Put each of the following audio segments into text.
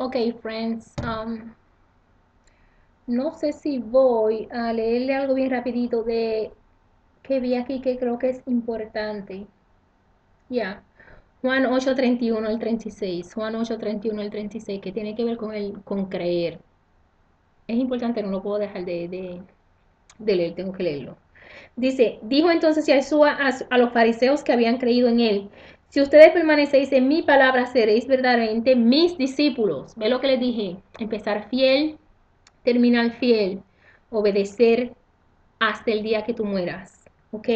Ok, friends, no sé si voy a leerle algo bien rapidito de que vi aquí que creo que es importante. Ya, Juan 8:31 al 36, Juan 8:31 al 36, que tiene que ver con creer. Es importante, no lo puedo dejar de leer, tengo que leerlo. Dice, dijo entonces Jesús a los fariseos que habían creído en él, si ustedes permanecéis en mi palabra, seréis verdaderamente mis discípulos. ¿Ve lo que les dije? Empezar fiel, terminar fiel, obedecer hasta el día que tú mueras, ¿ok?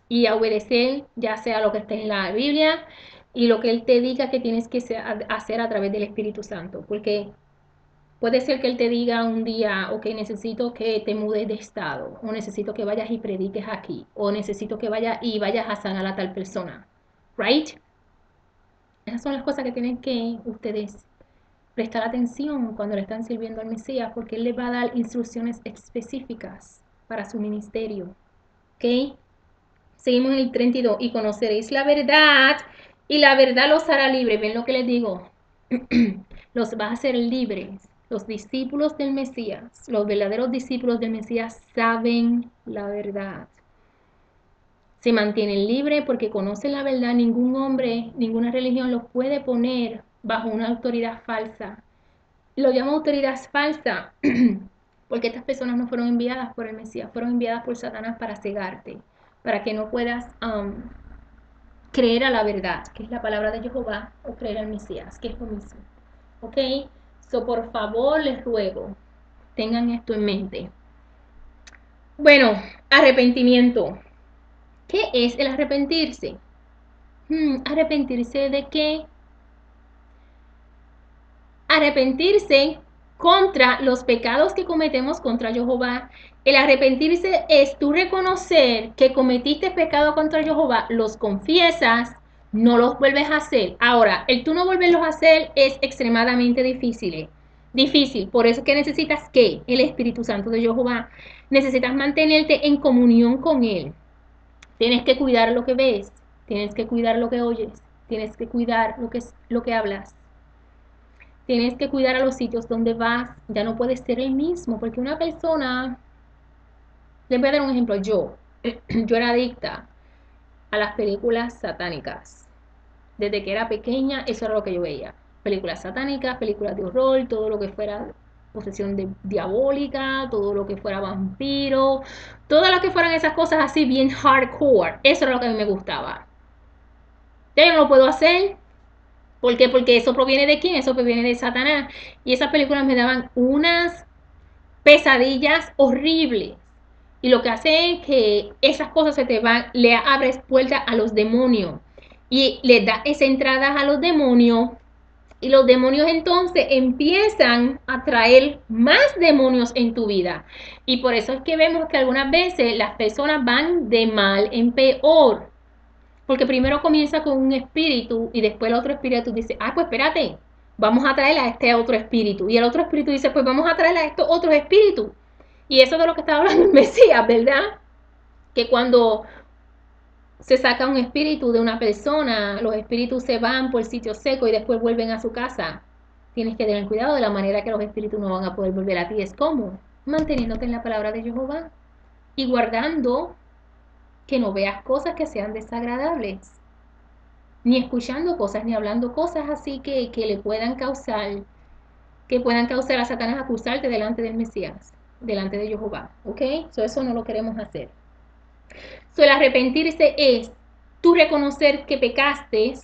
Y a obedecer ya sea lo que esté en la Biblia y lo que Él te diga que tienes que hacer a través del Espíritu Santo, porque puede ser que Él te diga un día, ok, necesito que te mudes de estado, o necesito que vayas y prediques aquí, o necesito que vayas y vayas a sanar a tal persona, ¿right? Esas son las cosas que tienen que ustedes prestar atención cuando le están sirviendo al Mesías, porque Él les va a dar instrucciones específicas para su ministerio. ¿Ok? Seguimos en el 32. Y conoceréis la verdad, y la verdad los hará libres. ¿Ven lo que les digo? Los va a hacer libres. Los discípulos del Mesías, los verdaderos discípulos del Mesías saben la verdad. Se mantienen libres porque conocen la verdad. Ningún hombre, ninguna religión los puede poner bajo una autoridad falsa. Lo llamo autoridad falsa porque estas personas no fueron enviadas por el Mesías, fueron enviadas por Satanás para cegarte, para que no puedas creer a la verdad, que es la palabra de Jehová, o creer al Mesías, que es lo mismo. ¿Ok? So, por favor, les ruego, tengan esto en mente. Bueno, arrepentimiento. ¿Qué es el arrepentirse? ¿Arrepentirse de qué? Arrepentirse contra los pecados que cometemos contra Jehová. El arrepentirse es tú reconocer que cometiste pecado contra Jehová, los confiesas, no los vuelves a hacer. Ahora, el tú no volverlos a hacer es extremadamente difícil. Difícil, por eso que necesitas que el Espíritu Santo de Jehová, necesitas mantenerte en comunión con Él. Tienes que cuidar lo que ves, tienes que cuidar lo que oyes, tienes que cuidar lo que hablas. Tienes que cuidar a los sitios donde vas, ya no puedes ser el mismo, porque una persona, les voy a dar un ejemplo, yo era adicta a las películas satánicas. Desde que era pequeña, eso era lo que yo veía. Películas satánicas, películas de horror, todo lo que fuera posesión diabólica, todo lo que fuera vampiro, todo lo que fueran esas cosas así bien hardcore. Eso era lo que a mí me gustaba. Ya yo no lo puedo hacer. ¿Por qué? Porque eso proviene de quién, eso proviene de Satanás. Y esas películas me daban unas pesadillas horribles. Y lo que hace es que esas cosas se te van, le abres puerta a los demonios. Y le da esa entrada a los demonios. Y los demonios entonces empiezan a traer más demonios en tu vida. Y por eso es que vemos que algunas veces las personas van de mal en peor. Porque primero comienza con un espíritu y después el otro espíritu dice, pues espérate, vamos a traer a este otro espíritu. Y el otro espíritu dice, pues vamos a traer a estos otros espíritus. Y eso es de lo que estaba hablando el Mesías, ¿verdad? Que cuando se saca un espíritu de una persona, los espíritus se van por sitio seco y después vuelven a su casa. Tienes que tener cuidado de la manera que los espíritus no van a poder volver a ti. Es como manteniéndote en la palabra de Jehová y guardando que no veas cosas que sean desagradables, ni escuchando cosas, ni hablando cosas así que le puedan causar a Satanás acusarte delante del Mesías, delante de Jehová, ¿ok? Eso no lo queremos hacer. El arrepentirse es tú reconocer que pecaste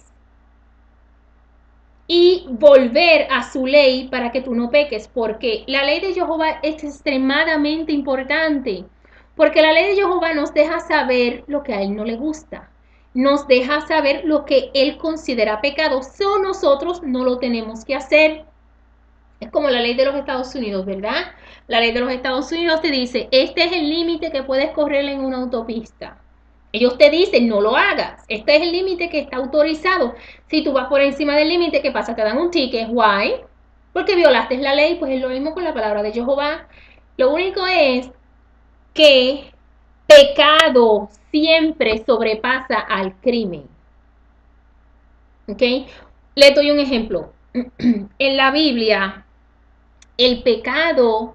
y volver a su ley para que tú no peques, porque la ley de Jehová es extremadamente importante, porque la ley de Jehová nos deja saber lo que a él no le gusta, nos deja saber lo que él considera pecado, nosotros no lo tenemos que hacer. Es como la ley de los Estados Unidos, ¿verdad? La ley de los Estados Unidos te dice, este es el límite que puedes correr en una autopista. Ellos te dicen, no lo hagas. Este es el límite que está autorizado. Si tú vas por encima del límite, ¿qué pasa? Te dan un ticket. Why? Porque violaste la ley. Pues es lo mismo con la palabra de Jehová. Lo único es que pecado siempre sobrepasa al crimen. ¿Ok? Le doy un ejemplo. en la Biblia, el pecado,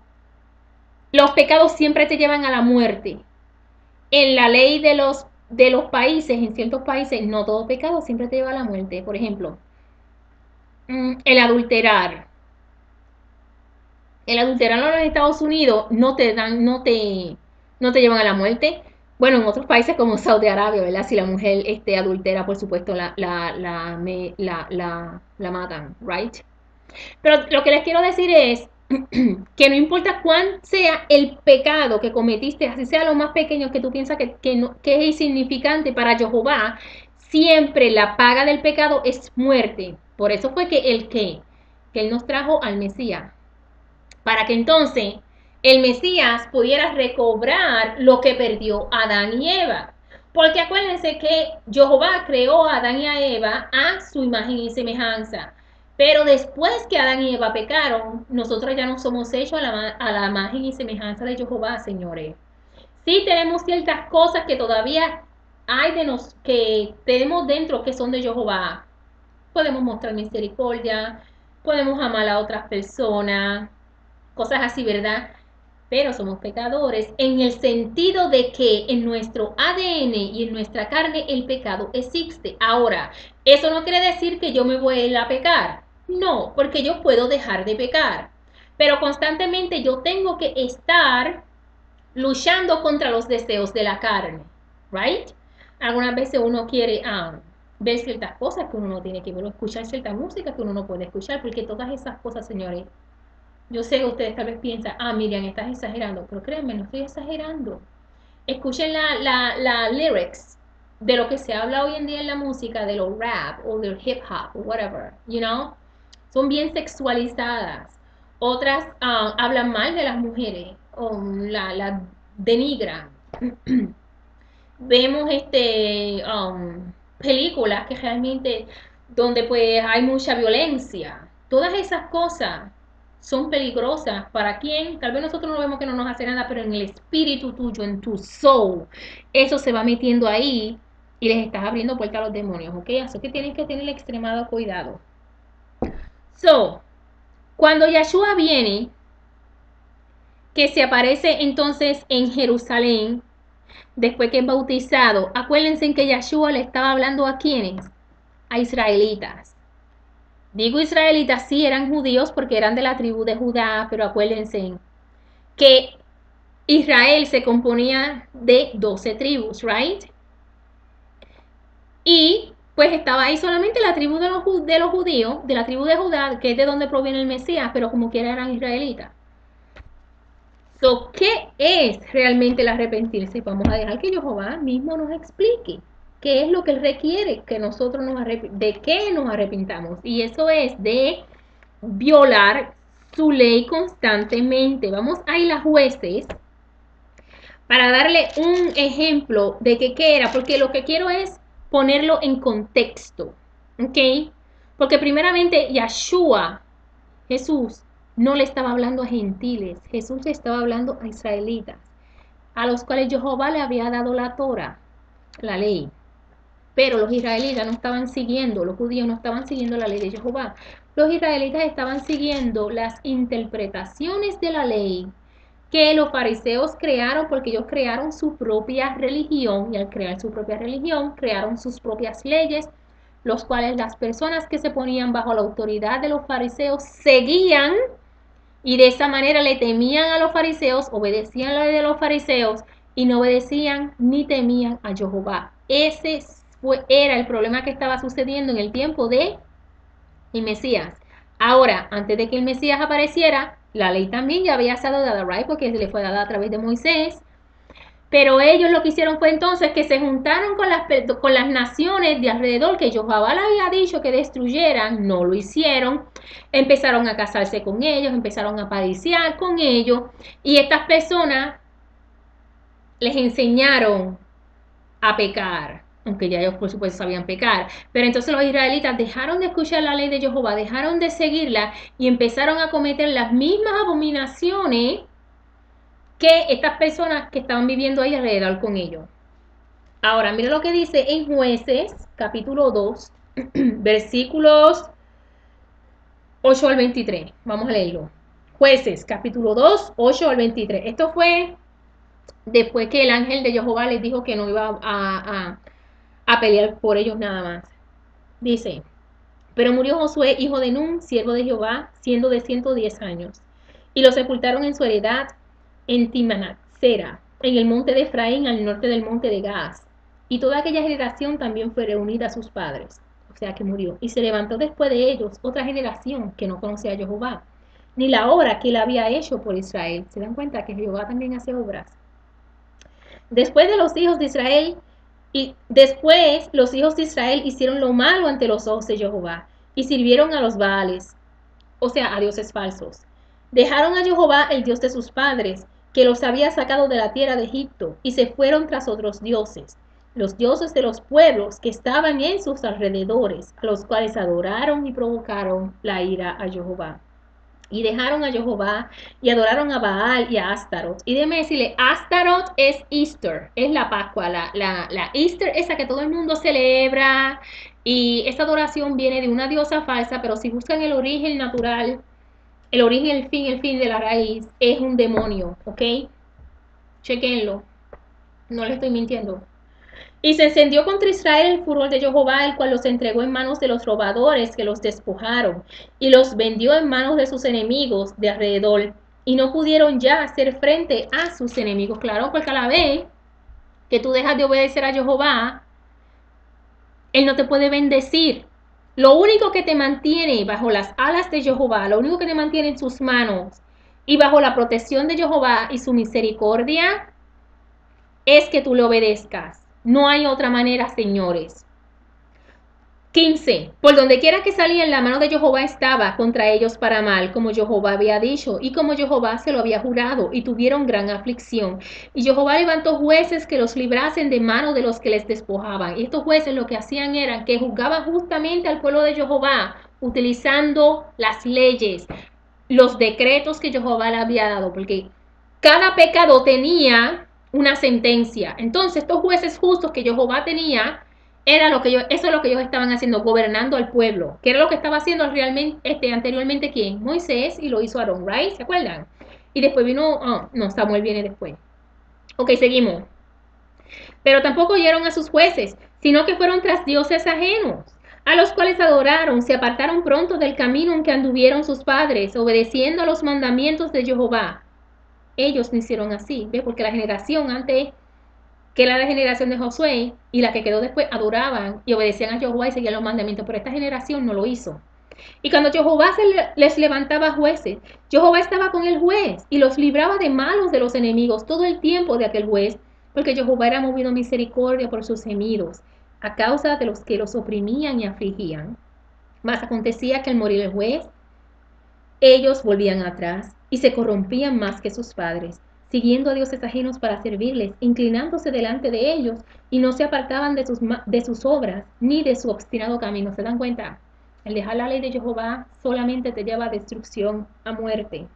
los pecados siempre te llevan a la muerte. En la ley de los países, en ciertos países, no todo pecado siempre te lleva a la muerte. Por ejemplo, el adulterar. El adulterar en los Estados Unidos no te llevan a la muerte. Bueno, en otros países como Saudi Arabia, ¿verdad? Si la mujer adultera, por supuesto, la matan, ¿right? Pero lo que les quiero decir es que no importa cuán sea el pecado que cometiste, así sea lo más pequeño que tú piensas que es insignificante para Jehová, siempre la paga del pecado es muerte. Por eso fue que Él nos trajo al Mesías, para que entonces el Mesías pudiera recobrar lo que perdió Adán y Eva. Porque acuérdense que Jehová creó a Adán y a Eva a su imagen y semejanza. Pero después que Adán y Eva pecaron, nosotros ya no somos hechos a la imagen y semejanza de Jehová, señores. Sí tenemos ciertas cosas que todavía hay que tenemos dentro que son de Jehová. Podemos mostrar misericordia, podemos amar a otras personas, cosas así, ¿verdad? Pero somos pecadores en el sentido de que en nuestro ADN y en nuestra carne el pecado existe. Ahora, eso no quiere decir que yo me voy a pecar. No, porque yo puedo dejar de pecar. Pero constantemente yo tengo que estar luchando contra los deseos de la carne. ¿Right? Algunas veces uno quiere ver ciertas cosas que uno no tiene que ver, o escuchar cierta música que uno no puede escuchar, porque todas esas cosas, señores, yo sé que ustedes tal vez piensan, Miriam, estás exagerando, pero créanme, no estoy exagerando. Escuchen la lyrics de lo que se habla hoy en día en la música, de los rap o del hip hop o whatever, you know. Son bien sexualizadas. Otras hablan mal de las mujeres o la denigran. Vemos películas que realmente donde pues hay mucha violencia. Todas esas cosas son peligrosas. ¿Para quién? Tal vez nosotros no vemos que no nos hace nada, pero en el espíritu tuyo, en tu soul, eso se va metiendo ahí y les estás abriendo puerta a los demonios, ¿ok? Así que tienes que tener extremado cuidado. So, cuando Yeshua viene, que se aparece entonces en Jerusalén, después que es bautizado, acuérdense que Yeshua le estaba hablando a ¿quiénes? A israelitas. Digo israelitas, sí eran judíos porque eran de la tribu de Judá, pero acuérdense que Israel se componía de 12 tribus, ¿right? Y pues estaba ahí solamente la tribu de los judíos, de la tribu de Judá, que es de donde proviene el Mesías, pero como quiera eran israelitas. So, ¿qué es realmente el arrepentirse? Vamos a dejar que Jehová mismo nos explique qué es lo que Él requiere que nosotros de qué nos arrepintamos. Y eso es de violar su ley constantemente. Vamos a ir a Jueces para darle un ejemplo de qué era, porque lo que quiero es ponerlo en contexto, ¿ok? Porque primeramente Yeshua, Jesús, no le estaba hablando a gentiles, Jesús le estaba hablando a israelitas, a los cuales Jehová le había dado la Torah, la ley. Pero los israelitas no estaban siguiendo, los judíos no estaban siguiendo la ley de Jehová. Los israelitas estaban siguiendo las interpretaciones de la ley que los fariseos crearon, porque ellos crearon su propia religión, y al crear su propia religión crearon sus propias leyes, los cuales las personas que se ponían bajo la autoridad de los fariseos seguían, y de esa manera le temían a los fariseos, obedecían la ley de los fariseos y no obedecían ni temían a Jehová. Ese era el problema que estaba sucediendo en el tiempo de el Mesías. Ahora, antes de que el Mesías apareciera, la ley también ya había sido dada, right? Porque le fue dada a través de Moisés. Pero ellos lo que hicieron fue entonces que se juntaron con las naciones de alrededor que Jehová le había dicho que destruyeran, no lo hicieron, empezaron a casarse con ellos, empezaron a pariciar con ellos, y estas personas les enseñaron a pecar, aunque ya ellos por supuesto sabían pecar, pero entonces los israelitas dejaron de escuchar la ley de Jehová, dejaron de seguirla y empezaron a cometer las mismas abominaciones que estas personas que estaban viviendo ahí alrededor con ellos. Ahora, mira lo que dice en Jueces, capítulo 2, versículos 8 al 23. Vamos a leerlo. Jueces, capítulo 2, 8 al 23. Esto fue después que el ángel de Jehová les dijo que no iba a pelear por ellos nada más. Dice, pero murió Josué, hijo de Nun, siervo de Jehová, siendo de 110 años. Y lo sepultaron en su heredad en Timnath-Sera, en el monte de Efraín, al norte del monte de Gaas. Y toda aquella generación también fue reunida a sus padres. O sea que murió. Y se levantó después de ellos otra generación que no conocía a Jehová, ni la obra que él había hecho por Israel. ¿Se dan cuenta que Jehová también hace obras? Después de los hijos de Israel, y después los hijos de Israel hicieron lo malo ante los ojos de Jehová y sirvieron a los Baales, o sea, a dioses falsos. Dejaron a Jehová, el Dios de sus padres, que los había sacado de la tierra de Egipto, y se fueron tras otros dioses, los dioses de los pueblos que estaban en sus alrededores, a los cuales adoraron y provocaron la ira a Jehová. Y dejaron a Jehová y adoraron a Baal y a Astaroth. Y déjeme decirle, Astaroth es Easter, es la Pascua, la Easter, esa que todo el mundo celebra. Y esta adoración viene de una diosa falsa, pero si buscan el origen natural, el origen, el fin de la raíz, es un demonio, ¿ok? Chequenlo, no le estoy mintiendo. Y se encendió contra Israel el furor de Jehová, el cual los entregó en manos de los robadores que los despojaron, y los vendió en manos de sus enemigos de alrededor, y no pudieron ya hacer frente a sus enemigos. Claro, porque a la vez que tú dejas de obedecer a Jehová, Él no te puede bendecir. Lo único que te mantiene bajo las alas de Jehová, lo único que te mantiene en sus manos y bajo la protección de Jehová y su misericordia, es que tú le obedezcas. No hay otra manera, señores. 15. Por donde quiera que salían, la mano de Jehová estaba contra ellos para mal, como Jehová había dicho, y como Jehová se lo había jurado, y tuvieron gran aflicción. Y Jehová levantó jueces que los librasen de mano de los que les despojaban. Y estos jueces lo que hacían era que juzgaban justamente al pueblo de Jehová, utilizando las leyes, los decretos que Jehová le había dado, porque cada pecado tenía una sentencia. Entonces, estos jueces justos que Jehová tenía, eso es lo que ellos estaban haciendo, gobernando al pueblo, que era lo que estaba haciendo realmente, anteriormente, ¿quién? Moisés, y lo hizo Aarón, ¿right? ¿Se acuerdan? Y después vino, no, Samuel viene después. Ok, seguimos. Pero tampoco oyeron a sus jueces, sino que fueron tras dioses ajenos, a los cuales adoraron, se apartaron pronto del camino en que anduvieron sus padres, obedeciendo a los mandamientos de Jehová. Ellos no hicieron así, ¿ves? Porque la generación antes, que era la generación de Josué, y la que quedó después, adoraban y obedecían a Jehová y seguían los mandamientos, pero esta generación no lo hizo. Y cuando Jehová les levantaba jueces, Jehová estaba con el juez y los libraba de malos de los enemigos todo el tiempo de aquel juez, porque Jehová era movido a misericordia por sus gemidos, a causa de los que los oprimían y afligían. Mas acontecía que al morir el juez, ellos volvían atrás y se corrompían más que sus padres, siguiendo a dioses ajenos para servirles, inclinándose delante de ellos, y no se apartaban de sus obras, ni de su obstinado camino. ¿Se dan cuenta? El dejar la ley de Jehová solamente te lleva a destrucción, a muerte.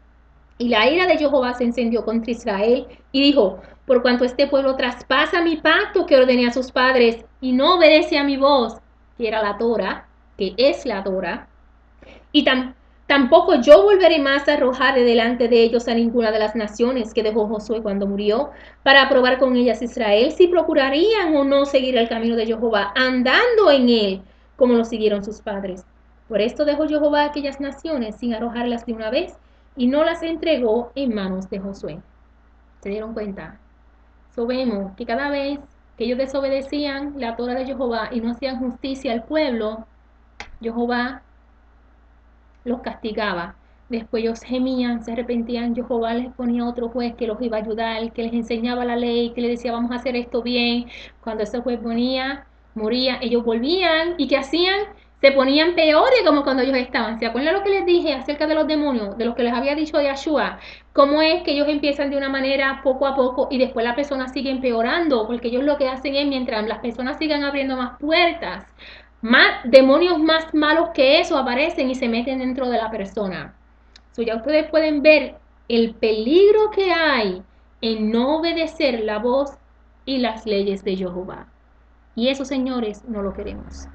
Y la ira de Jehová se encendió contra Israel y dijo, por cuanto este pueblo traspasa mi pacto que ordené a sus padres y no obedece a mi voz, que era la Torah, que es la Torah, y tampoco yo volveré más a arrojar de delante de ellos a ninguna de las naciones que dejó Josué cuando murió, para probar con ellas Israel si procurarían o no seguir el camino de Jehová, andando en él, como lo siguieron sus padres. Por esto dejó Jehová a aquellas naciones sin arrojarlas de una vez, y no las entregó en manos de Josué. ¿Se dieron cuenta? Vemos que cada vez que ellos desobedecían la Torah de Jehová y no hacían justicia al pueblo, Jehová los castigaba. Después ellos gemían, se arrepentían, Jehová les ponía otro juez que los iba a ayudar, que les enseñaba la ley, que les decía vamos a hacer esto bien. Cuando ese juez moría, ellos volvían y ¿qué hacían? Se ponían peores como cuando ellos estaban. ¿Se acuerdan lo que les dije acerca de los demonios? De lo que les había dicho de Yahshua. Cómo es que ellos empiezan de una manera poco a poco y después la persona sigue empeorando, porque ellos lo que hacen es, mientras las personas sigan abriendo más puertas, demonios más malos que eso aparecen y se meten dentro de la persona. Ya ustedes pueden ver el peligro que hay en no obedecer la voz y las leyes de Jehová. Y eso, señores, no lo queremos.